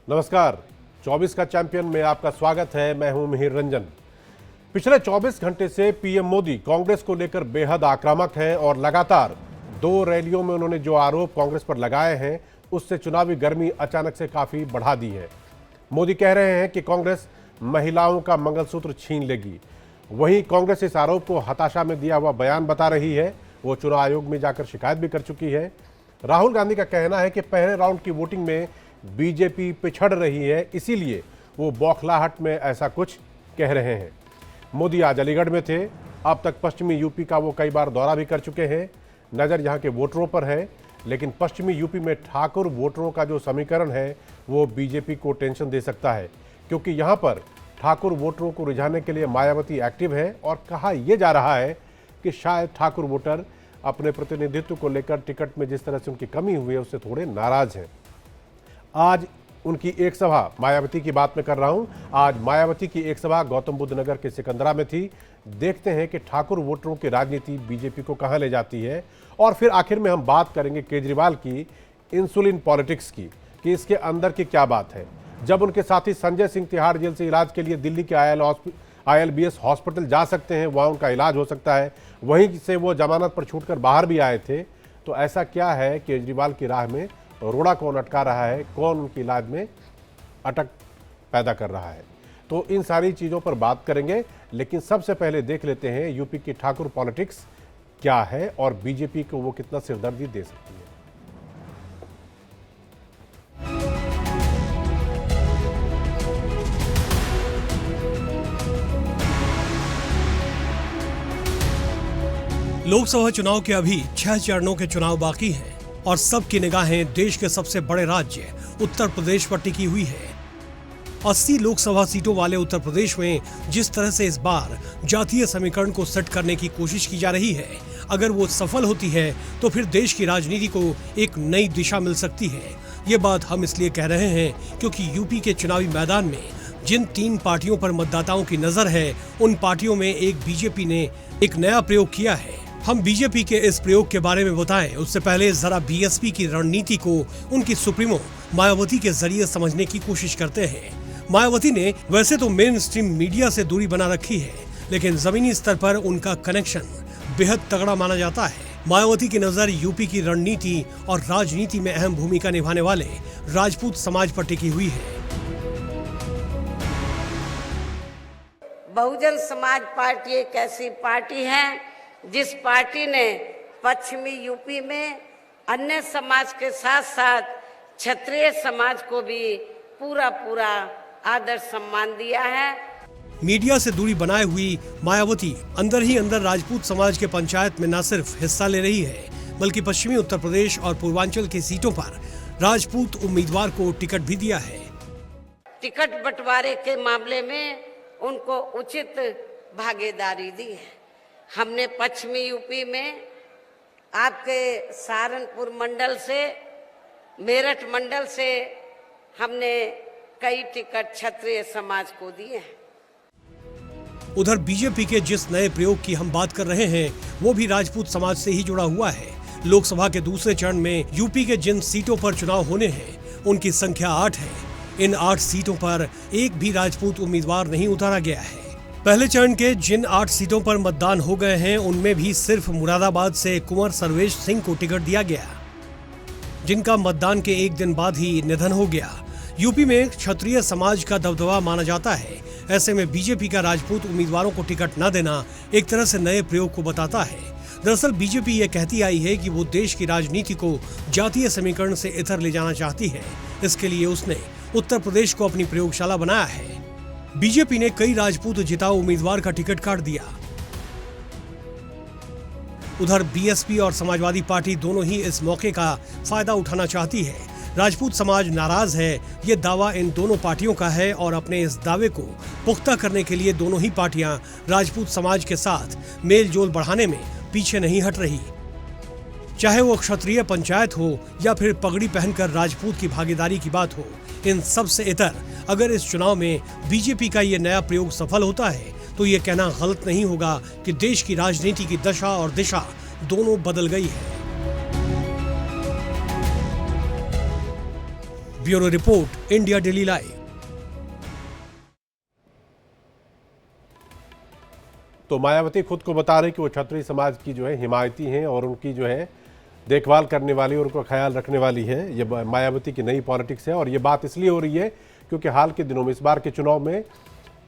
नमस्कार, 24 का चैंपियन में आपका स्वागत है। मैं हूं मिहिर रंजन। पिछले 24 घंटे से पीएम मोदी कांग्रेस को लेकर बेहद आक्रामक हैं और लगातार 2 रैलियों में उन्होंने जो आरोप कांग्रेस पर लगाए हैं उससे चुनावी गर्मी अचानक से काफी बढ़ा दी है। मोदी कह रहे हैं कि कांग्रेस महिलाओं का मंगलसूत्र छीन लेगी। वहीं कांग्रेस इस आरोप को हताशा में दिया हुआ बयान बता रही है। वो चुनाव आयोग में जाकर शिकायत भी कर चुकी है। राहुल गांधी का कहना है कि पहले राउंड की वोटिंग में बीजेपी पिछड़ रही है, इसीलिए वो बौखलाहट में ऐसा कुछ कह रहे हैं। मोदी आज अलीगढ़ में थे। अब तक पश्चिमी यूपी का वो कई बार दौरा भी कर चुके हैं। नज़र यहाँ के वोटरों पर है, लेकिन पश्चिमी यूपी में ठाकुर वोटरों का जो समीकरण है वो बीजेपी को टेंशन दे सकता है, क्योंकि यहाँ पर ठाकुर वोटरों को रिझाने के लिए मायावती एक्टिव है और कहा यह जा रहा है कि शायद ठाकुर वोटर अपने प्रतिनिधित्व को लेकर टिकट में जिस तरह से उनकी कमी हुई है उससे थोड़े नाराज हैं। आज उनकी एक सभा, मायावती की बात मैं कर रहा हूं, आज मायावती की एक सभा गौतम बुद्ध नगर के सिकंदरा में थी। देखते हैं कि ठाकुर वोटरों की राजनीति बीजेपी को कहां ले जाती है। और फिर आखिर में हम बात करेंगे केजरीवाल की इंसुलिन पॉलिटिक्स की, कि इसके अंदर की क्या बात है। जब उनके साथी संजय सिंह तिहाड़ जेल से इलाज के लिए दिल्ली के ILBS हॉस्पिटल जा सकते हैं, वहाँ उनका इलाज हो सकता है, वहीं से वो जमानत पर छूटकर बाहर भी आए थे, तो ऐसा क्या है केजरीवाल की राह में रोड़ा कौन अटका रहा है, कौन उनके इलाज में अटक पैदा कर रहा है। तो इन सारी चीज़ों पर बात करेंगे, लेकिन सबसे पहले देख लेते हैं यूपी की ठाकुर पॉलिटिक्स क्या है और बीजेपी को वो कितना सिरदर्दी दे सकती है। लोकसभा चुनाव के अभी 6 चरणों के चुनाव बाकी हैं और सबकी निगाहें देश के सबसे बड़े राज्य उत्तर प्रदेश पर टिकी हुई है। 80 लोकसभा सीटों वाले उत्तर प्रदेश में जिस तरह से इस बार जातीय समीकरण को सेट करने की कोशिश की जा रही है, अगर वो सफल होती है तो फिर देश की राजनीति को एक नई दिशा मिल सकती है। ये बात हम इसलिए कह रहे हैं क्योंकि यूपी के चुनावी मैदान में जिन 3 पार्टियों पर मतदाताओं की नजर है, उन पार्टियों में एक बीजेपी ने एक नया प्रयोग किया है। हम बीजेपी के इस प्रयोग के बारे में बताएं उससे पहले जरा बीएसपी की रणनीति को उनकी सुप्रीमो मायावती के जरिए समझने की कोशिश करते हैं। मायावती ने वैसे तो मेन स्ट्रीम मीडिया से दूरी बना रखी है, लेकिन जमीनी स्तर पर उनका कनेक्शन बेहद तगड़ा माना जाता है। मायावती की नजर यूपी की रणनीति और राजनीति में अहम भूमिका निभाने वाले राजपूत समाज पर टिकी हुई है। बहुजन समाज पार्टी एक ऐसी पार्टी है जिस पार्टी ने पश्चिमी यूपी में अन्य समाज के साथ साथ क्षत्रिय समाज को भी पूरा आदर सम्मान दिया है। मीडिया से दूरी बनाए हुई मायावती अंदर ही अंदर राजपूत समाज के पंचायत में न सिर्फ हिस्सा ले रही है, बल्कि पश्चिमी उत्तर प्रदेश और पूर्वांचल की सीटों पर राजपूत उम्मीदवार को टिकट भी दिया है। टिकट बंटवारे के मामले में उनको उचित भागीदारी दी है। हमने पश्चिमी यूपी में आपके सहारनपुर मंडल से, मेरठ मंडल से हमने कई टिकट क्षत्रिय समाज को दिए हैं। उधर बीजेपी के जिस नए प्रयोग की हम बात कर रहे हैं वो भी राजपूत समाज से ही जुड़ा हुआ है। लोकसभा के दूसरे चरण में यूपी के जिन सीटों पर चुनाव होने हैं उनकी संख्या 8 है। इन 8 सीटों पर एक भी राजपूत उम्मीदवार नहीं उतारा गया है। पहले चरण के जिन 8 सीटों पर मतदान हो गए हैं उनमें भी सिर्फ मुरादाबाद से कुंवर सर्वेश सिंह को टिकट दिया गया, जिनका मतदान के एक दिन बाद ही निधन हो गया। यूपी में क्षत्रिय समाज का दबदबा माना जाता है। ऐसे में बीजेपी का राजपूत उम्मीदवारों को टिकट न देना एक तरह से नए प्रयोग को बताता है। दरअसल बीजेपी ये कहती आई है कि वो देश की राजनीति को जातीय समीकरण से इधर ले जाना चाहती है। इसके लिए उसने उत्तर प्रदेश को अपनी प्रयोगशाला बनाया है। बीजेपी ने कई राजपूत जिताऊ उम्मीदवार का टिकट काट दिया। उधर बीएसपी और समाजवादी पार्टी दोनों ही इस मौके का फायदा उठाना चाहती है। राजपूत समाज नाराज है, ये दावा इन दोनों पार्टियों का है और अपने इस दावे को पुख्ता करने के लिए दोनों ही पार्टियां राजपूत समाज के साथ मेल जोल बढ़ाने में पीछे नहीं हट रही। चाहे वो क्षत्रिय पंचायत हो या फिर पगड़ी पहनकर राजपूत की भागीदारी की बात हो, इन सब से इतर अगर इस चुनाव में बीजेपी का ये नया प्रयोग सफल होता है तो ये कहना गलत नहीं होगा कि देश की राजनीति की दशा और दिशा दोनों बदल गई है। Bureau report, India daily live. तो मायावती खुद को बता रही कि वो क्षत्रिय समाज की जो है हिमायती हैं और उनकी जो है देखभाल करने वाली और उनका ख्याल रखने वाली है। ये मायावती की नई पॉलिटिक्स है और ये बात इसलिए हो रही है क्योंकि हाल के दिनों में, इस बार के चुनाव में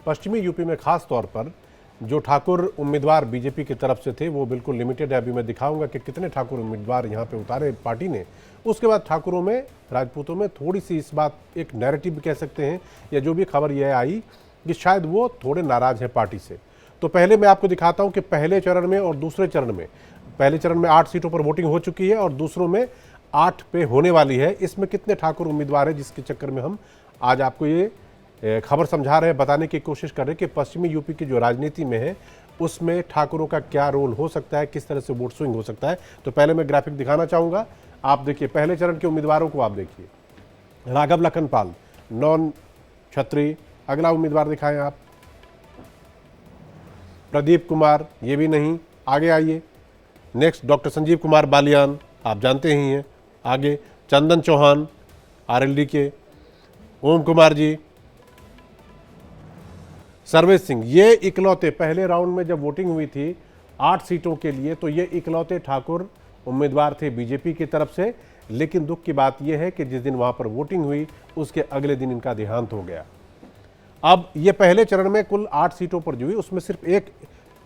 पश्चिमी यूपी में खास तौर पर जो ठाकुर उम्मीदवार बीजेपी की तरफ से थे वो बिल्कुल लिमिटेड है। अभी मैं दिखाऊंगा कि कितने ठाकुर उम्मीदवार यहाँ पे उतारे पार्टी ने। उसके बाद ठाकुरों में, राजपूतों में थोड़ी सी इस बात एक नैरेटिव कह सकते हैं या जो भी खबर यह आई कि शायद वो थोड़े नाराज हैं पार्टी से। तो पहले मैं आपको दिखाता हूं कि पहले चरण में और दूसरे चरण में, पहले चरण में 8 सीटों पर वोटिंग हो चुकी है और दूसरों में 8 पे होने वाली है। इसमें कितने ठाकुर उम्मीदवार हैं जिसके चक्कर में हम आज आपको ये खबर समझा रहे हैं, बताने की कोशिश कर रहे हैं कि पश्चिमी यूपी की जो राजनीति में है उसमें ठाकुरों का क्या रोल हो सकता है, किस तरह से वोट स्विंग हो सकता है। तो पहले मैं ग्राफिक दिखाना चाहूँगा। आप देखिए पहले चरण के उम्मीदवारों को, आप देखिए राघव लखनपाल, नॉन क्षत्रिय। अगला उम्मीदवार दिखाएं आप, प्रदीप कुमार, ये भी नहीं। आगे आइए, नेक्स्ट डॉक्टर संजीव कुमार बालियान, आप जानते ही हैं। आगे चंदन चौहान आरएलडी के, ओम कुमार जी, सर्वेश सिंह। ये इकलौते पहले राउंड में जब वोटिंग हुई थी 8 सीटों के लिए तो ये इकलौते ठाकुर उम्मीदवार थे बीजेपी की तरफ से। लेकिन दुख की बात यह है कि जिस दिन वहां पर वोटिंग हुई उसके अगले दिन इनका देहांत हो गया। अब ये पहले चरण में कुल 8 सीटों पर जो हुई उसमें सिर्फ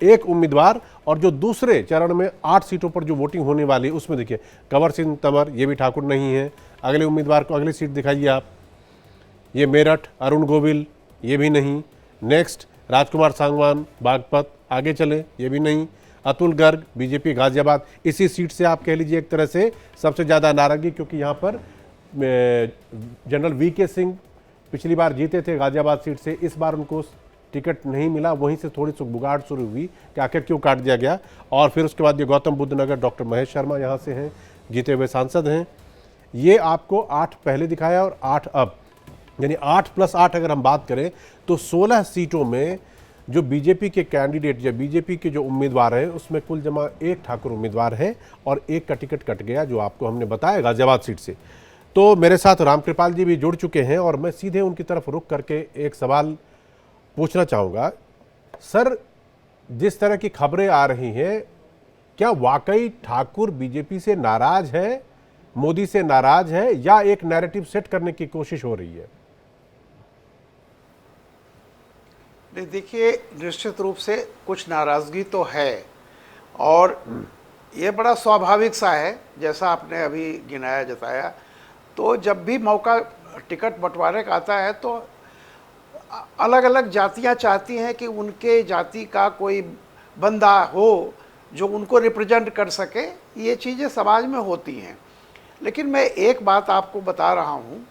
एक उम्मीदवार, और जो दूसरे चरण में 8 सीटों पर जो वोटिंग होने वाली उसमें देखिए कंवर सिंह तंवर, ये भी ठाकुर नहीं है। अगले उम्मीदवार को अगली सीट दिखाइए आप, ये मेरठ अरुण गोविल, ये भी नहीं। नेक्स्ट राजकुमार सांगवान बागपत, आगे चले, ये भी नहीं। अतुल गर्ग बीजेपी गाजियाबाद। इसी सीट से आप कह लीजिए एक तरह से सबसे ज़्यादा नाराजगी, क्योंकि यहाँ पर जनरल वीके सिंह पिछली बार जीते थे गाजियाबाद सीट से, इस बार उनको टिकट नहीं मिला। वहीं से थोड़ी सी बुगाड़ शुरू हुई कि आखिर क्यों काट दिया गया। और फिर उसके बाद ये गौतम बुद्ध नगर डॉक्टर महेश शर्मा यहाँ से हैं, जीते हुए सांसद हैं। ये आपको 8 पहले दिखाया और 8 अब, यानी 8 + 8 अगर हम बात करें तो 16 सीटों में जो बीजेपी के कैंडिडेट या बीजेपी के जो उम्मीदवार हैं उसमें कुल जमा 1 ठाकुर उम्मीदवार है और 1 का टिकट कट गया, जो आपको हमने बताया गाजियाबाद सीट से। तो मेरे साथ रामकृपाल जी भी जुड़ चुके हैं और मैं सीधे उनकी तरफ रुक करके एक सवाल पूछना चाहूँगा। सर, जिस तरह की खबरें आ रही हैं, क्या वाकई ठाकुर बीजेपी से नाराज है, मोदी से नाराज है, या एक नैरेटिव सेट करने की कोशिश हो रही है? नहीं, देखिए निश्चित रूप से कुछ नाराज़गी तो है और ये बड़ा स्वाभाविक सा है, जैसा आपने अभी गिनाया जताया। तो जब भी मौका टिकट बंटवारे का आता है तो अलग अलग जातियां चाहती हैं कि उनके जाति का कोई बंदा हो जो उनको रिप्रेजेंट कर सके। ये चीज़ें समाज में होती हैं। लेकिन मैं एक बात आपको बता रहा हूँ,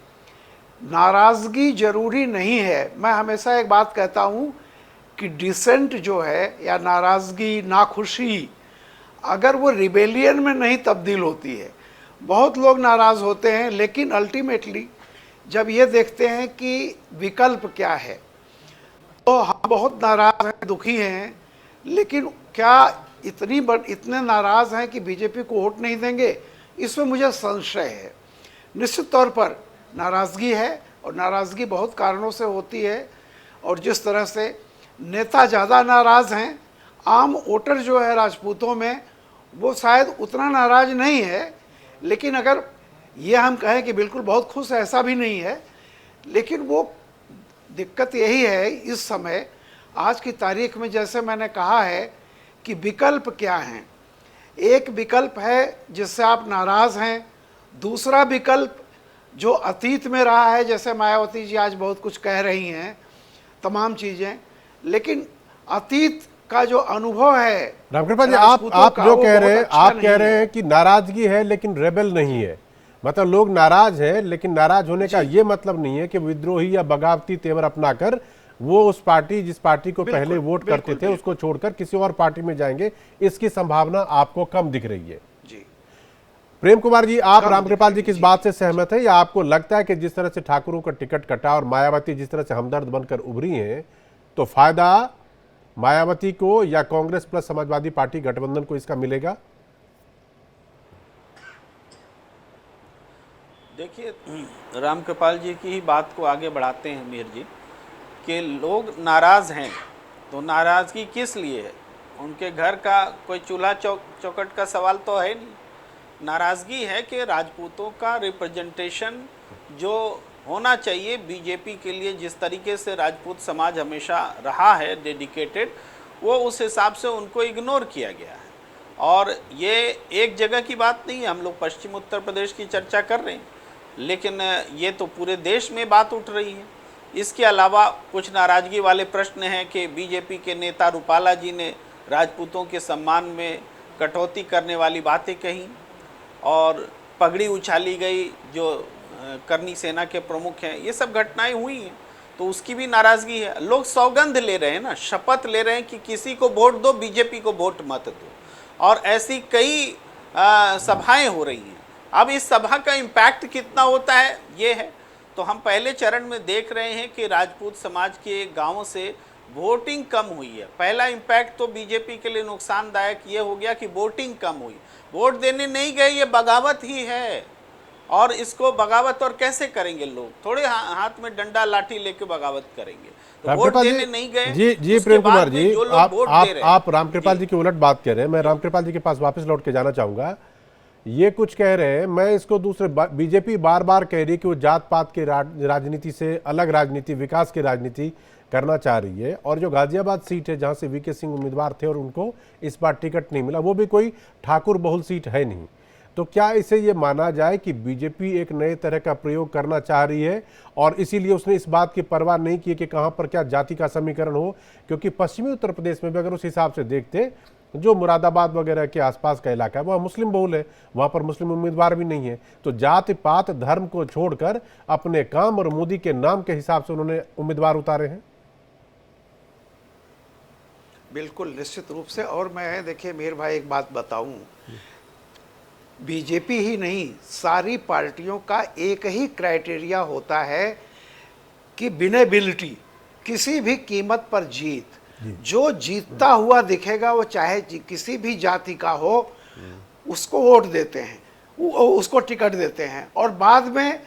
नाराज़गी जरूरी नहीं है। मैं हमेशा एक बात कहता हूँ कि डिसेंट जो है या नाराज़गी, नाखुशी, अगर वो रिबेलियन में नहीं तब्दील होती है। बहुत लोग नाराज़ होते हैं लेकिन अल्टीमेटली जब ये देखते हैं कि विकल्प क्या है तो हम बहुत नाराज़ हैं, दुखी हैं, लेकिन क्या इतने नाराज़ हैं कि बीजेपी को वोट नहीं देंगे, इसमें मुझे संशय है। निश्चित तौर पर नाराज़गी है और नाराज़गी बहुत कारणों से होती है। और जिस तरह से नेता ज़्यादा नाराज़ हैं, आम वोटर जो है राजपूतों में वो शायद उतना नाराज़ नहीं है। लेकिन अगर ये हम कहें कि बिल्कुल बहुत खुश है, ऐसा भी नहीं है। लेकिन वो दिक्कत यही है इस समय आज की तारीख में, जैसे मैंने कहा है कि विकल्प क्या हैं। एक विकल्प है जिससे आप नाराज़ हैं, दूसरा विकल्प जो अतीत में रहा है, जैसे मायावती जी आज बहुत कुछ कह रही हैं, तमाम चीज़ें, लेकिन अतीत का जो अनुभव है। रामकृपाल जी, आप जो कह रहे हैं, आप कह रहे हैं कि नाराजगी है लेकिन रेबेल नहीं है। मतलब लोग नाराज हैं, लेकिन नाराज होने का ये मतलब नहीं है कि विद्रोही या बगावती तेवर अपनाकर वो उस पार्टी, जिस पार्टी को पहले वोट करते थे, उसको छोड़कर किसी और पार्टी में जाएंगे। इसकी संभावना आपको कम दिख रही है। जी प्रेम कुमार जी, आप रामकृपाल जी किस बात से सहमत है, या आपको लगता है कि जिस तरह से ठाकुरों का टिकट कटा और मायावती जिस तरह से हमदर्द बनकर उभरी हैं, तो फायदा मायावती को या कांग्रेस प्लस समाजवादी पार्टी गठबंधन को इसका मिलेगा? देखिए, रामकृपाल जी की ही बात को आगे बढ़ाते हैं मीर जी, कि लोग नाराज़ हैं, तो नाराज़गी किस लिए है? उनके घर का कोई चूल्हा चौखट का सवाल तो है नहीं। नाराज़गी है कि राजपूतों का रिप्रेजेंटेशन जो होना चाहिए बीजेपी के लिए, जिस तरीके से राजपूत समाज हमेशा रहा है डेडिकेटेड, वो उस हिसाब से उनको इग्नोर किया गया है। और ये एक जगह की बात नहीं है, हम लोग पश्चिम उत्तर प्रदेश की चर्चा कर रहे हैं, लेकिन ये तो पूरे देश में बात उठ रही है। इसके अलावा कुछ नाराज़गी वाले प्रश्न हैं कि बीजेपी के नेता रूपाला जी ने राजपूतों के सम्मान में कटौती करने वाली बातें कहीं, और पगड़ी उछाली गई जो करनी सेना के प्रमुख हैं। ये सब घटनाएं हुई हैं, तो उसकी भी नाराज़गी है। लोग सौगंध ले रहे हैं ना, शपथ ले रहे हैं कि किसी को वोट दो, बीजेपी को वोट मत दो, और ऐसी कई सभाएं हो रही हैं। अब इस सभा का इम्पैक्ट कितना होता है ये है, तो हम पहले चरण में देख रहे हैं कि राजपूत समाज के गांवों से वोटिंग कम हुई है। पहला इम्पैक्ट तो बीजेपी के लिए नुकसानदायक ये हो गया कि वोटिंग कम हुई, वोट देने नहीं गए, ये बगावत ही है। और इसको बगावत और कैसे करेंगे? लोग थोड़े हाथ में डंडा लाठी लेके बगावत करेंगे, तो वोट देने नहीं गए। जी प्रेम कुमार जी, आप रामकृपाल जी की उलट बात कह रहे हैं। मैं रामकृपाल जी के पास वापस लौट के जाना चाहूंगा। ये कुछ कह रहे हैं, मैं इसको दूसरे, बीजेपी बार बार कह रही है कि वो जात पात की राजनीति से अलग राजनीति, विकास की राजनीति करना चाह रही है। और जो गाजियाबाद सीट है जहां से वीके सिंह उम्मीदवार थे और उनको इस बार टिकट नहीं मिला, वो भी कोई ठाकुर बहुल सीट है नहीं, तो क्या इसे ये माना जाए कि बीजेपी एक नए तरह का प्रयोग करना चाह रही है और इसीलिए उसने इस बात की परवाह नहीं की कि कहां पर क्या जाति का समीकरण हो? क्योंकि पश्चिमी उत्तर प्रदेश में भी अगर उस हिसाब से देखते, जो मुरादाबाद वगैरह के आसपास का इलाका है वह मुस्लिम बहुल है, वहां पर मुस्लिम उम्मीदवार भी नहीं है। तो जाति पात धर्म को छोड़कर अपने काम और मोदी के नाम के हिसाब से उन्होंने उम्मीदवार उतारे हैं। बिल्कुल, निश्चित रूप से। और मैं देखिए मीर भाई एक बात बताऊं, बीजेपी ही नहीं, सारी पार्टियों का एक ही क्राइटेरिया होता है कि विनेबिलिटी, किसी भी कीमत पर जीत। जो जीतता हुआ दिखेगा वो चाहे किसी भी जाति का हो, उसको वोट देते हैं, उसको टिकट देते हैं, और बाद में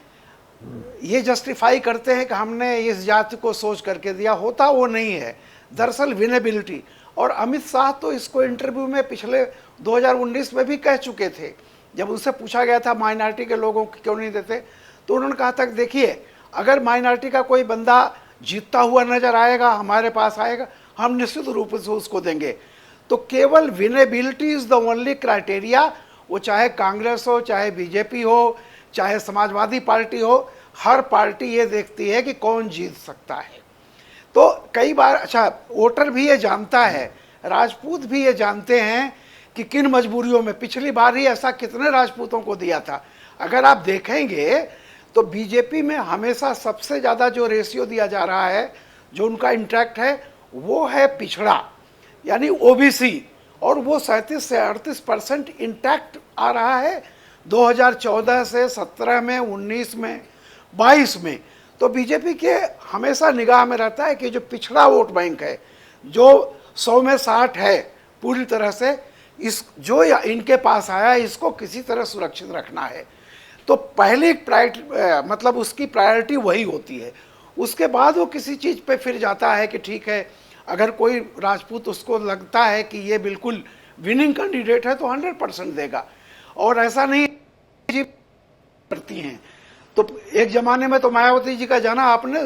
ये जस्टिफाई करते हैं कि हमने इस जाति को सोच करके दिया। होता वो नहीं है, दरअसल विनेबिलिटी। और अमित शाह तो इसको इंटरव्यू में पिछले 2019 में भी कह चुके थे, जब उनसे पूछा गया था माइनॉरिटी के लोगों को क्यों नहीं देते, तो उन्होंने कहा था कि देखिए, अगर माइनॉरिटी का कोई बंदा जीतता हुआ नजर आएगा, हमारे पास आएगा, हम निश्चित रूप से उसको देंगे। तो केवल winnability is the only criteria. वो चाहे कांग्रेस हो, चाहे बीजेपी हो, चाहे समाजवादी पार्टी हो, हर पार्टी ये देखती है कि कौन जीत सकता है। तो कई बार, अच्छा, वोटर भी ये जानता है, राजपूत भी ये जानते हैं कि किन मजबूरियों में, पिछली बार ही ऐसा कितने राजपूतों को दिया था। अगर आप देखेंगे तो बीजेपी में हमेशा सबसे ज़्यादा जो रेशियो दिया जा रहा है, जो उनका इंटैक्ट है, वो है पिछड़ा, यानी ओबीसी, और वो 37 से 38% इंटैक्ट आ रहा है 2014 से 17 में, 19 में, 22 में। तो बीजेपी के हमेशा निगाह में रहता है कि जो पिछड़ा वोट बैंक है, जो 100 में 60 है, पूरी तरह से इस जो इनके पास आया, इसको किसी तरह सुरक्षित रखना है। तो पहली मतलब उसकी प्रायोरिटी वही होती है। उसके बाद वो किसी चीज़ पे फिर जाता है कि ठीक है, अगर कोई राजपूत उसको लगता है कि ये बिल्कुल विनिंग कैंडिडेट है तो 100% देगा। और ऐसा नहीं जी करती हैं। तो एक ज़माने में तो मायावती जी का जाना आपने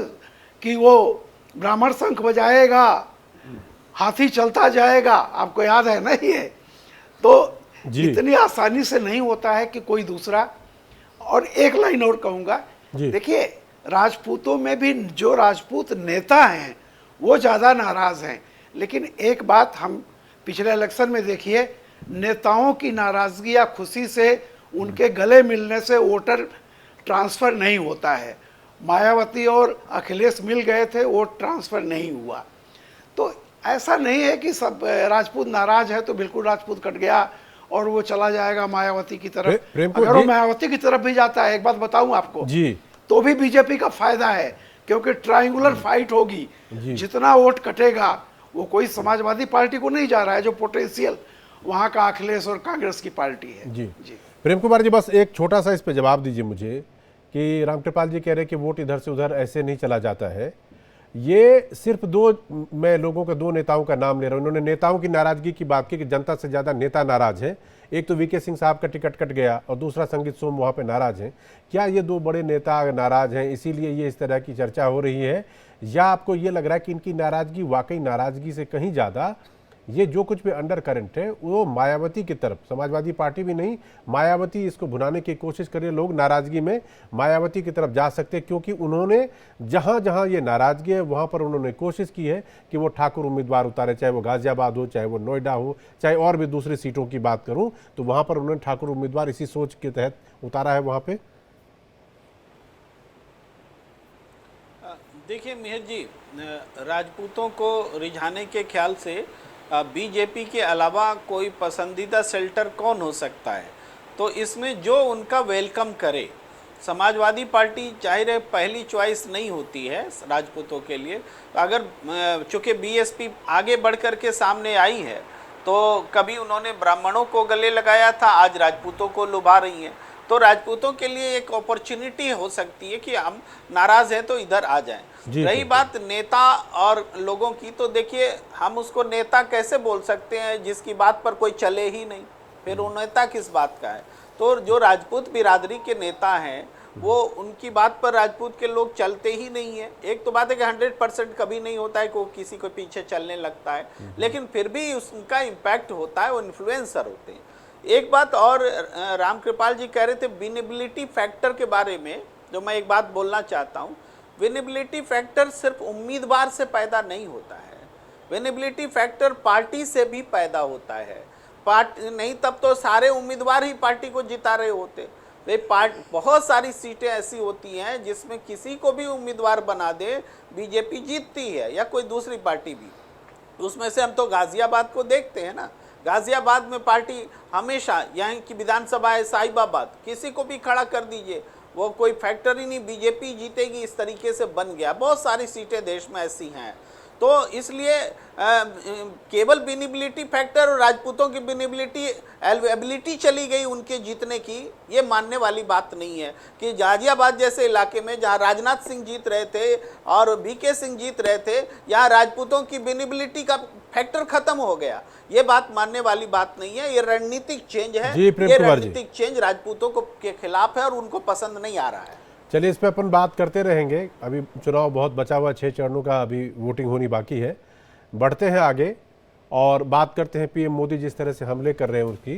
कि वो ब्राह्मण शंख बजाएगा, हाथी चलता जाएगा, आपको याद है ना ये? तो इतनी आसानी से नहीं होता है कि कोई दूसरा। और एक लाइन और कहूँगा, देखिए, राजपूतों में भी जो राजपूत नेता हैं वो ज़्यादा नाराज़ हैं, लेकिन एक बात हम पिछले इलेक्शन में देखिए, नेताओं की नाराज़गी या खुशी से उनके गले मिलने से वोटर ट्रांसफ़र नहीं होता है। मायावती और अखिलेश मिल गए थे, वोट ट्रांसफ़र नहीं हुआ। तो ऐसा नहीं है कि सब राजपूत नाराज़ है तो बिल्कुल राजपूत कट गया और वो चला जाएगा मायावती की तरफ। अगर वो मायावती की तरफ भी जाता है, एक बात बताऊं आपको जी, तो भी बीजेपी का फायदा है, क्योंकि ट्रायंगुलर फाइट होगी। जितना वोट कटेगा वो कोई समाजवादी पार्टी को नहीं जा रहा है, जो पोटेंशियल वहां का अखिलेश और कांग्रेस की पार्टी है। जी प्रेम कुमार जी, बस एक छोटा सा इस पे जवाब दीजिए मुझे कि रामकृपाल जी कह रहे हैं कि वोट इधर से उधर ऐसे नहीं चला जाता है। ये सिर्फ मैं लोगों के दो नेताओं का नाम ले रहा हूं। उन्होंने नेताओं की नाराजगी की बात की कि जनता से ज्यादा नेता नाराज है। एक तो वीके सिंह साहब का टिकट कट गया और दूसरा संगीत सोम वहां पे नाराज हैं। क्या ये दो बड़े नेता नाराज हैं इसीलिए ये इस तरह की चर्चा हो रही है, या आपको ये लग रहा है कि इनकी नाराजगी वाकई नाराजगी से कहीं ज्यादा ये जो कुछ भी अंडर करंट है वो मायावती की तरफ, समाजवादी पार्टी भी नहीं, मायावती इसको भुनाने की कोशिश कर रहे लोग नाराजगी में मायावती की तरफ जा सकते हैं, क्योंकि उन्होंने जहां जहां ये नाराजगी है वहां पर उन्होंने कोशिश की है कि वो ठाकुर उम्मीदवार उतारे, चाहे वो गाजियाबाद हो, चाहे वो नोएडा हो, चाहे और भी दूसरी सीटों की बात करूं, तो वहां पर उन्होंने ठाकुर उम्मीदवार इसी सोच के तहत उतारा है वहां पे। देखिए मिहिर जी, राजपूतों को रिझाने के ख्याल से बीजेपी के अलावा कोई पसंदीदा शेल्टर कौन हो सकता है, तो इसमें जो उनका वेलकम करे। समाजवादी पार्टी जाहिर है पहली चॉइस नहीं होती है राजपूतों के लिए। अगर चूँकि बीएसपी आगे बढ़ कर के सामने आई है तो कभी उन्होंने ब्राह्मणों को गले लगाया था, आज राजपूतों को लुभा रही हैं, तो राजपूतों के लिए एक अपॉर्चुनिटी हो सकती है कि हम नाराज हैं तो इधर आ जाएं। रही बात नेता और लोगों की, तो देखिए हम उसको नेता कैसे बोल सकते हैं जिसकी बात पर कोई चले ही नहीं, फिर वो नेता किस बात का है। तो जो राजपूत बिरादरी के नेता हैं वो उनकी बात पर राजपूत के लोग चलते ही नहीं है। एक तो बात है कि 100% कभी नहीं होता है कि वो किसी को पीछे चलने लगता है, लेकिन फिर भी उनका इम्पैक्ट होता है, वो इन्फ्लुएंसर होते हैं। एक बात और रामकृपाल जी कह रहे थे विनेबिलिटी फैक्टर के बारे में, जो मैं एक बात बोलना चाहता हूँ। विनेबिलिटी फैक्टर सिर्फ उम्मीदवार से पैदा नहीं होता है, विनेबिलिटी फैक्टर पार्टी से भी पैदा होता है। पार्टी नहीं तब तो सारे उम्मीदवार ही पार्टी को जिता रहे होते। बहुत सारी सीटें ऐसी होती हैं जिसमें किसी को भी उम्मीदवार बना दे बीजेपी जीतती है, या कोई दूसरी पार्टी भी। उसमें से हम तो गाजियाबाद को देखते हैं ना, गाजियाबाद में पार्टी हमेशा, यहाँ की विधानसभा है साहिबाबाद, किसी को भी खड़ा कर दीजिए वो कोई फैक्टर ही नहीं, बीजेपी जीतेगी, इस तरीके से बन गया। बहुत सारी सीटें देश में ऐसी हैं। तो इसलिए केवल विनेबिलिटी फैक्टर और राजपूतों की विनेबिलिटी एबिलिटी चली गई उनके जीतने की, ये मानने वाली बात नहीं है। कि गाजियाबाद जैसे इलाके में जहाँ राजनाथ सिंह जीत रहे थे और वीके सिंह जीत रहे थे, यहाँ राजपूतों की विनेबिलिटी का फैक्टर खत्म हो गया, ये बात मानने वाली बात नहीं है। ये रणनीतिक चेंज है, ये रणनीतिक चेंज राजपूतों को के खिलाफ है और उनको पसंद नहीं आ रहा है। चलिए इस पे अपन बात करते रहेंगे। अभी चुनाव बहुत बचा हुआ, 6 चरणों का अभी वोटिंग होनी बाकी है। बढ़ते हैं आगे और बात करते हैं पीएम मोदी जिस तरह से हमले कर रहे हैं उसकी।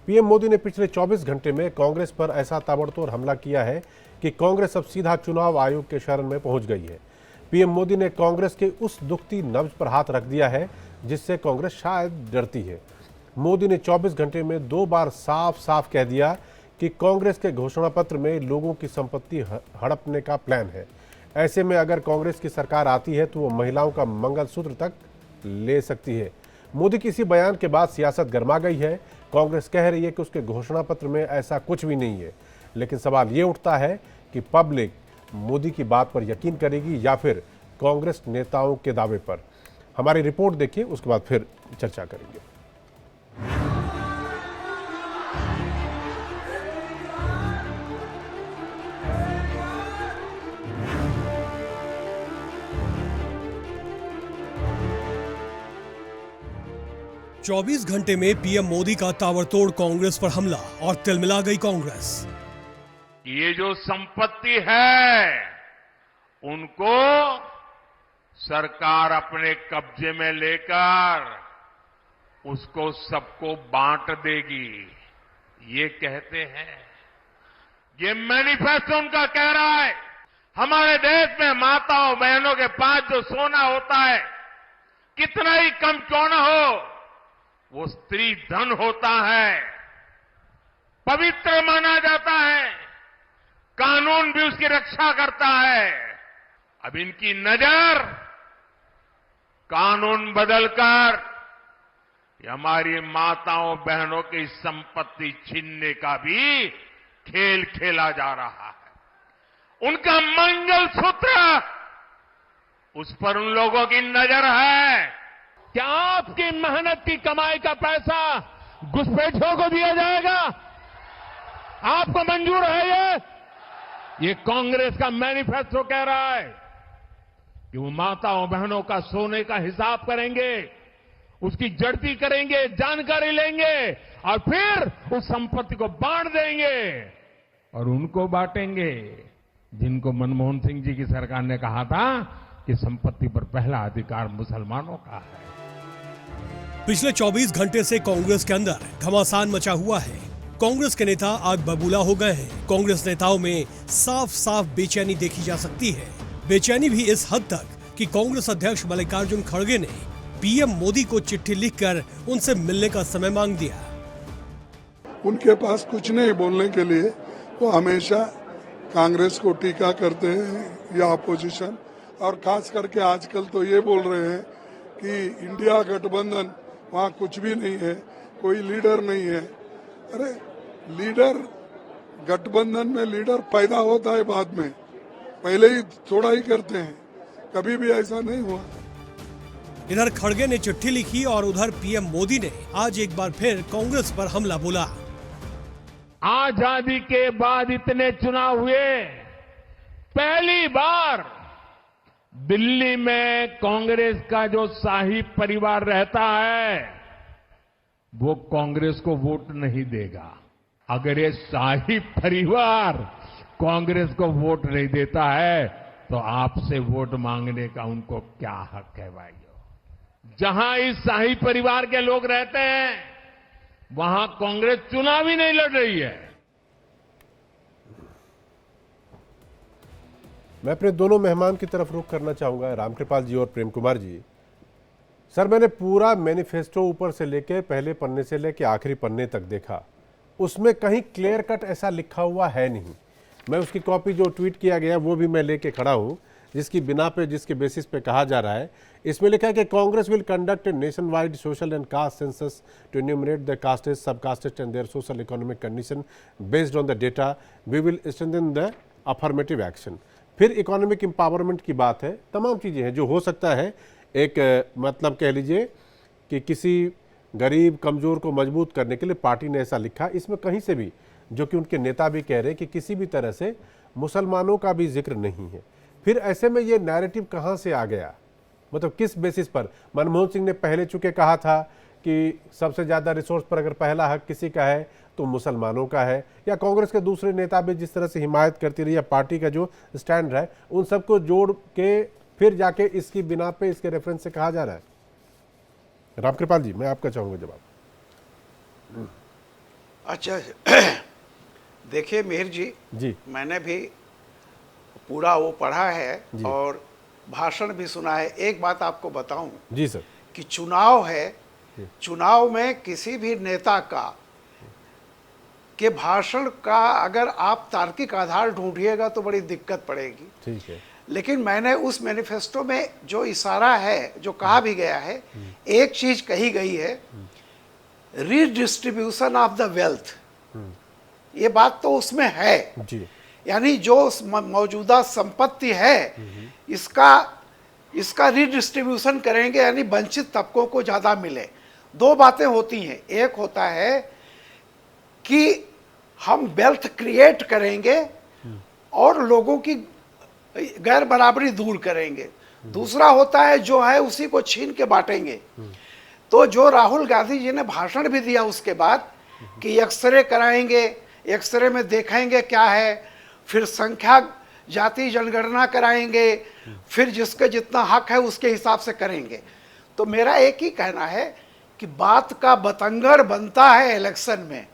पीएम मोदी ने पिछले 24 घंटे में कांग्रेस पर ऐसा ताबड़तोड़ हमला किया है कि कांग्रेस अब सीधा चुनाव आयोग के शरण में पहुंच गई है। पीएम मोदी ने कांग्रेस के उस दुखती नब्ज पर हाथ रख दिया है जिससे कांग्रेस शायद डरती है। मोदी ने 24 घंटे में 2 बार साफ साफ कह दिया कि कांग्रेस के घोषणा पत्र में लोगों की संपत्ति हड़पने का प्लान है। ऐसे में अगर कांग्रेस की सरकार आती है तो वो महिलाओं का मंगलसूत्र तक ले सकती है। मोदी के इसी बयान के बाद सियासत गर्मा गई है। कांग्रेस कह रही है कि उसके घोषणा पत्र में ऐसा कुछ भी नहीं है, लेकिन सवाल ये उठता है कि पब्लिक मोदी की बात पर यकीन करेगी या फिर कांग्रेस नेताओं के दावे पर। हमारी रिपोर्ट देखिए, उसके बाद फिर चर्चा करेंगे। 24 घंटे में पीएम मोदी का ताबड़तोड़ कांग्रेस पर हमला और तिलमिला गई कांग्रेस। ये जो संपत्ति है उनको सरकार अपने कब्जे में लेकर उसको सबको बांट देगी, ये कहते हैं। ये मैनिफेस्टो उनका कह रहा है। हमारे देश में माताओं बहनों के पास जो सोना होता है, कितना ही कम क्यों न हो, वो स्त्री धन होता है, पवित्र माना जाता है, कानून भी उसकी रक्षा करता है। अब इनकी नजर कानून बदलकर हमारी माताओं बहनों की संपत्ति छीनने का भी खेल खेला जा रहा है। उनका मंगलसूत्र, उस पर उन लोगों की नजर है। क्या आपकी मेहनत की कमाई का पैसा घुसपैठियों को दिया जाएगा? आपको मंजूर है ये? ये कांग्रेस का मैनिफेस्टो कह रहा है कि वो माताओं बहनों का सोने का हिसाब करेंगे, उसकी जड़ती करेंगे, जानकारी लेंगे और फिर उस संपत्ति को बांट देंगे और उनको बांटेंगे जिनको मनमोहन सिंह जी की सरकार ने कहा था कि संपत्ति पर पहला अधिकार मुसलमानों का है। पिछले 24 घंटे से कांग्रेस के अंदर घमासान मचा हुआ है। कांग्रेस के नेता आग बबूला हो गए हैं। कांग्रेस नेताओं में साफ साफ बेचैनी देखी जा सकती है। बेचैनी भी इस हद तक कि कांग्रेस अध्यक्ष मल्लिकार्जुन खड़गे ने पीएम मोदी को चिट्ठी लिखकर उनसे मिलने का समय मांग दिया। उनके पास कुछ नहीं बोलने के लिए, वो हमेशा कांग्रेस को टीका करते हैं या अपोजिशन, और खास करके आजकल तो ये बोल रहे हैं कि इंडिया गठबंधन वहाँ कुछ भी नहीं है, कोई लीडर नहीं है। अरे लीडर, गठबंधन में लीडर पैदा होता है बाद में, पहले ही थोड़ा ही करते हैं, कभी भी ऐसा नहीं हुआ। इधर खड़गे ने चिट्ठी लिखी और उधर पीएम मोदी ने आज एक बार फिर कांग्रेस पर हमला बोला। आजादी के बाद इतने चुनाव हुए, पहली बार दिल्ली में कांग्रेस का जो शाही परिवार रहता है वो कांग्रेस को वोट नहीं देगा। अगर ये शाही परिवार कांग्रेस को वोट नहीं देता है तो आपसे वोट मांगने का उनको क्या हक है भाइयों? जहां इस शाही परिवार के लोग रहते हैं वहां कांग्रेस चुनाव ही नहीं लड़ रही है। मैं अपने दोनों मेहमान की तरफ रुख करना चाहूंगा, रामकृपाल जी और प्रेम कुमार जी। सर, मैंने पूरा मैनिफेस्टो ऊपर से लेकर पहले पन्ने से लेकर आखिरी पन्ने तक देखा, उसमें कहीं क्लियर कट ऐसा लिखा हुआ है नहीं। मैं उसकी कॉपी जो ट्वीट किया गया वो भी मैं लेके खड़ा हूँ, जिसकी बिना पे, जिसके बेसिस पे कहा जा रहा है। इसमें लिखा है कि Congress will conduct a nationwide social and caste census to enumerate the castes, sub castes and their social economic condition based on the data. We will strengthen the affirmative action. फिर इकोनॉमिक एम्पावरमेंट की बात है, तमाम चीज़ें हैं जो हो सकता है एक मतलब कह लीजिए कि किसी गरीब कमज़ोर को मजबूत करने के लिए पार्टी ने ऐसा लिखा। इसमें कहीं से भी, जो कि उनके नेता भी कह रहे हैं कि किसी भी तरह से मुसलमानों का भी जिक्र नहीं है। फिर ऐसे में ये नैरेटिव कहाँ से आ गया, मतलब किस बेसिस पर? मनमोहन सिंह ने पहले चुके कहा था कि सबसे ज़्यादा रिसोर्स पर अगर पहला हक किसी का है तो मुसलमानों का है, या कांग्रेस के दूसरे नेता भी जिस तरह से हिमायत करती रही, या पार्टी का जो स्टैंड है उन सबको जोड़ के फिर जाके इसकी बिना पे, इसके रेफरेंस से कहा जा रहा है। रामकृपाल जी, मैं आपका चाहूंगा जवाब। अच्छा, देखिए मिहिर जी, मैंने भी पूरा वो पढ़ा है और भाषण भी सुना है। एक बात आपको बताऊं जी सर, कि चुनाव है, चुनाव में किसी भी नेता के भाषण का अगर आप तार्किक आधार ढूंढिएगा तो बड़ी दिक्कत पड़ेगी। ठीक है, लेकिन मैंने उस मैनिफेस्टो में जो इशारा है, जो कहा भी गया है, एक चीज कही गई है, रीडिस्ट्रीब्यूशन ऑफ द वेल्थ। ये बात तो उसमें है जी। यानी जो मौजूदा संपत्ति है इसका रीडिस्ट्रीब्यूशन करेंगे, यानी वंचित तबकों को ज्यादा मिले। दो बातें होती हैं, एक होता है कि हम वेल्थ क्रिएट करेंगे और लोगों की गैर बराबरी दूर करेंगे। दूसरा होता है जो है उसी को छीन के बांटेंगे। तो जो राहुल गांधी जी ने भाषण भी दिया उसके बाद कि एक्सरे कराएंगे, एक्सरे में देखेंगे क्या है, फिर संख्या जाति जनगणना कराएंगे, फिर जिसके जितना हक है उसके हिसाब से करेंगे। तो मेरा एक ही कहना है कि बात का बतंगड़ बनता है इलेक्शन में।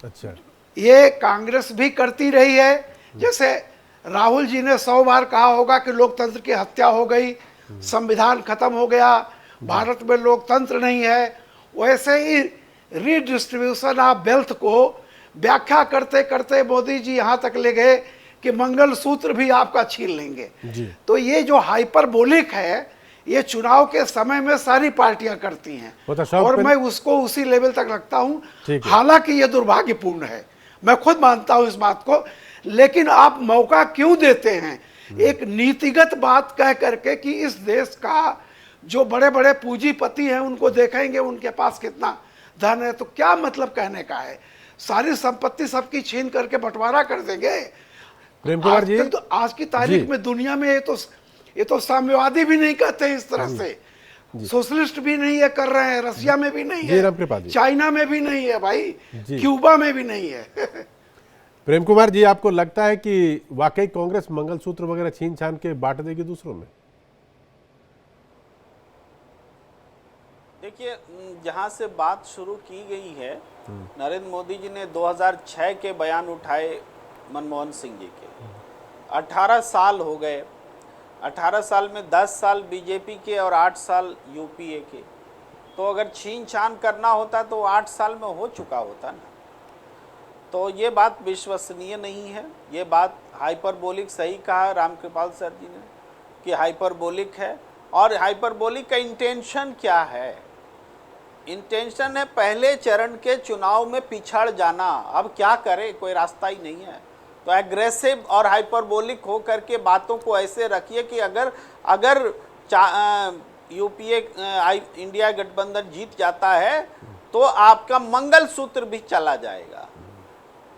अच्छा, ये कांग्रेस भी करती रही है। जैसे राहुल जी ने 100 बार कहा होगा कि लोकतंत्र की हत्या हो गई, संविधान खत्म हो गया, भारत में लोकतंत्र नहीं है, वैसे ही रीडिस्ट्रीब्यूशन ऑफ वेल्थ को व्याख्या करते करते मोदी जी यहाँ तक ले गए कि मंगलसूत्र भी आपका छीन लेंगे जी। तो ये जो हाइपरबोलिक है, ये चुनाव के समय में सारी पार्टियां करती हैं और मैं उसको उसी लेवल तक रखता हूं। हालांकि ये दुर्भाग्यपूर्ण है, मैं खुद मानता हूं इस बात को, लेकिन आप मौका क्यों देते हैं एक नीतिगत बात कह करके कि इस देश का जो बड़े बड़े पूंजीपति हैं उनको देखेंगे उनके पास कितना धन है, तो क्या मतलब कहने का है? सारी संपत्ति सबकी छीन करके बंटवारा कर देंगे। प्रेम कुमार जी, आजकल तो आज की तारीख में दुनिया में ये तो साम्यवादी भी नहीं कहते हैं इस तरह से, सोशलिस्ट भी नहीं है कर रहे हैं, रसिया में भी नहीं है, चाइना में भी नहीं है भाई, क्यूबा में भी नहीं है। प्रेम कुमार जी, आपको लगता है कि वाकई कांग्रेस मंगलसूत्र वगैरह छीन छान के बांट देगी दूसरों में? देखिए, जहां से बात शुरू की गई है, नरेंद्र मोदी जी ने 2006 के बयान उठाए मनमोहन सिंह जी के। 18 साल हो गए, 18 साल में 10 साल बीजेपी के और 8 साल यूपीए के। तो अगर छीन छान करना होता तो 8 साल में हो चुका होता ना। तो ये बात विश्वसनीय नहीं है। ये बात हाइपरबोलिक, सही कहा रामकृपाल सर जी ने कि हाइपरबोलिक है। और हाइपरबोलिक का इंटेंशन क्या है? इंटेंशन है पहले चरण के चुनाव में पिछड़ जाना। अब क्या करे, कोई रास्ता ही नहीं है। तो एग्रेसिव और हाइपरबोलिक हो करके बातों को ऐसे रखिए कि अगर यूपीए इंडिया गठबंधन जीत जाता है तो आपका मंगलसूत्र भी चला जाएगा।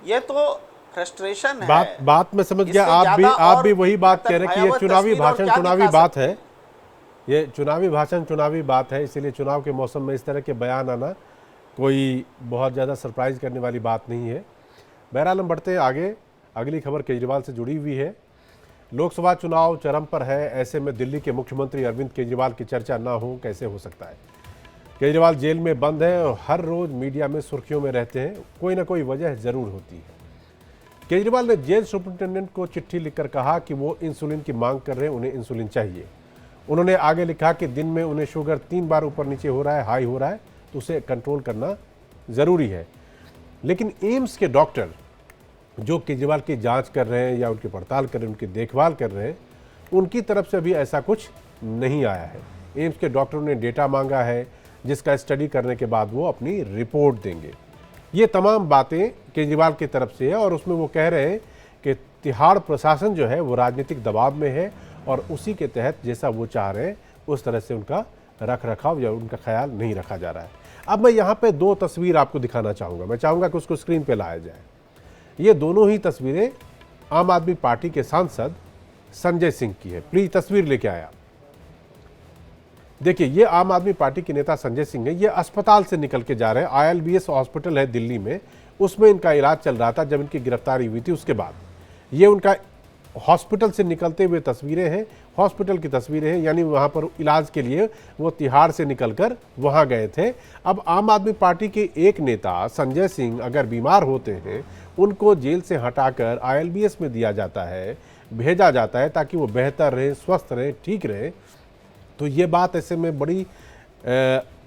ये तो फ्रस्ट्रेशन है। बात में समझ गया। आप भी वही बात कह रहे हैं कि ये चुनावी भाषण, चुनावी बात है। ये चुनावी भाषण, चुनावी बात है, इसीलिए चुनाव के मौसम में इस तरह के बयान आना कोई बहुत ज़्यादा सरप्राइज करने वाली बात नहीं है। बहरहाल हम बढ़ते हैं आगे। अगली खबर केजरीवाल से जुड़ी हुई है। लोकसभा चुनाव चरम पर है, ऐसे में दिल्ली के मुख्यमंत्री अरविंद केजरीवाल की चर्चा ना हो कैसे हो सकता है। केजरीवाल जेल में बंद है और हर रोज मीडिया में सुर्खियों में रहते हैं। कोई ना कोई वजह जरूर होती है। केजरीवाल ने जेल सुपरिटेंडेंट को चिट्ठी लिखकर कहा कि वो इंसुलिन की मांग कर रहे हैं, उन्हें इंसुलिन चाहिए। उन्होंने आगे लिखा कि दिन में उन्हें शुगर 3 बार ऊपर नीचे हो रहा है, हाई हो रहा है, तो उसे कंट्रोल करना ज़रूरी है। लेकिन एम्स के डॉक्टर जो केजरीवाल की जांच कर रहे हैं या उनकी पड़ताल कर रहे हैं, उनकी देखभाल कर रहे हैं, उनकी तरफ से अभी ऐसा कुछ नहीं आया है। एम्स के डॉक्टरों ने डेटा मांगा है, जिसका स्टडी करने के बाद वो अपनी रिपोर्ट देंगे। ये तमाम बातें केजरीवाल की तरफ से है और उसमें वो कह रहे हैं कि तिहाड़ प्रशासन जो है वो राजनीतिक दबाव में है और उसी के तहत जैसा वो चाह रहे हैं उस तरह से उनका रख रखाव या उनका ख्याल नहीं रखा जा रहा है। अब मैं यहाँ पे 2 तस्वीर आपको दिखाना चाहूँगा। मैं चाहूँगा कि उसको स्क्रीन पे लाया जाए। ये दोनों ही तस्वीरें आम आदमी पार्टी के सांसद संजय सिंह की है। प्लीज तस्वीर लेके आया। देखिए, ये आम आदमी पार्टी के नेता संजय सिंह है। ये अस्पताल से निकल के जा रहे हैं। ILBS हॉस्पिटल है दिल्ली में, उसमें इनका इलाज चल रहा था जब इनकी गिरफ्तारी हुई थी। उसके बाद ये उनका हॉस्पिटल से निकलते हुए तस्वीरें हैं, हॉस्पिटल की तस्वीरें हैं, यानी वहाँ पर इलाज के लिए वो तिहाड़ से निकलकर वहाँ गए थे। अब आम आदमी पार्टी के एक नेता संजय सिंह अगर बीमार होते हैं, उनको जेल से हटाकर ILBS में दिया जाता है, भेजा जाता है ताकि वो बेहतर रहे, स्वस्थ रहे, ठीक रहे। तो ये बात ऐसे में बड़ी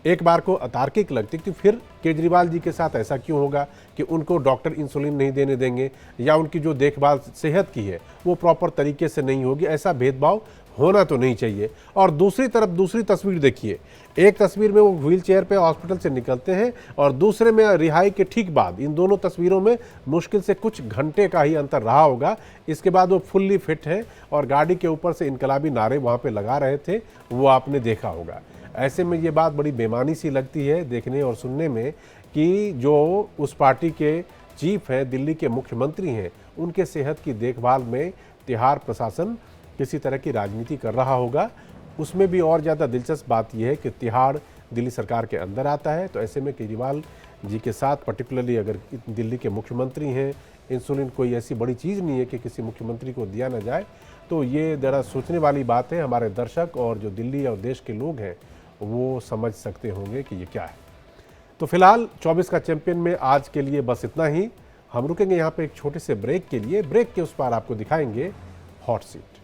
एक बार को अतार्किक लगती कि फिर केजरीवाल जी के साथ ऐसा क्यों होगा कि उनको डॉक्टर इंसुलिन नहीं देने देंगे या उनकी जो देखभाल सेहत की है वो प्रॉपर तरीके से नहीं होगी। ऐसा भेदभाव होना तो नहीं चाहिए। और दूसरी तरफ दूसरी तस्वीर देखिए। एक तस्वीर में वो व्हील चेयर पे हॉस्पिटल से निकलते हैं और दूसरे में रिहाई के ठीक बाद। इन दोनों तस्वीरों में मुश्किल से कुछ घंटे का ही अंतर रहा होगा। इसके बाद वो फुल्ली फिट है और गाड़ी के ऊपर से इनकलाबी नारे वहाँ पे लगा रहे थे, वो आपने देखा होगा। ऐसे में ये बात बड़ी बेमानी सी लगती है देखने और सुनने में कि जो उस पार्टी के चीफ हैं, दिल्ली के मुख्यमंत्री हैं, उनके सेहत की देखभाल में तिहाड़ प्रशासन किसी तरह की राजनीति कर रहा होगा। उसमें भी और ज़्यादा दिलचस्प बात यह है कि तिहाड़ दिल्ली सरकार के अंदर आता है। तो ऐसे में केजरीवाल जी के साथ पर्टिकुलरली अगर दिल्ली के मुख्यमंत्री हैं, इंसुलिन कोई ऐसी बड़ी चीज़ नहीं है कि किसी मुख्यमंत्री को दिया ना जाए। तो ये ज़रा सोचने वाली बात है। हमारे दर्शक और जो दिल्ली और देश के लोग हैं वो समझ सकते होंगे कि ये क्या है। तो फिलहाल 24 का चैंपियन में आज के लिए बस इतना ही। हम रुकेंगे यहाँ पे एक छोटे से ब्रेक के लिए। ब्रेक के उस पार आपको दिखाएंगे हॉट सीट।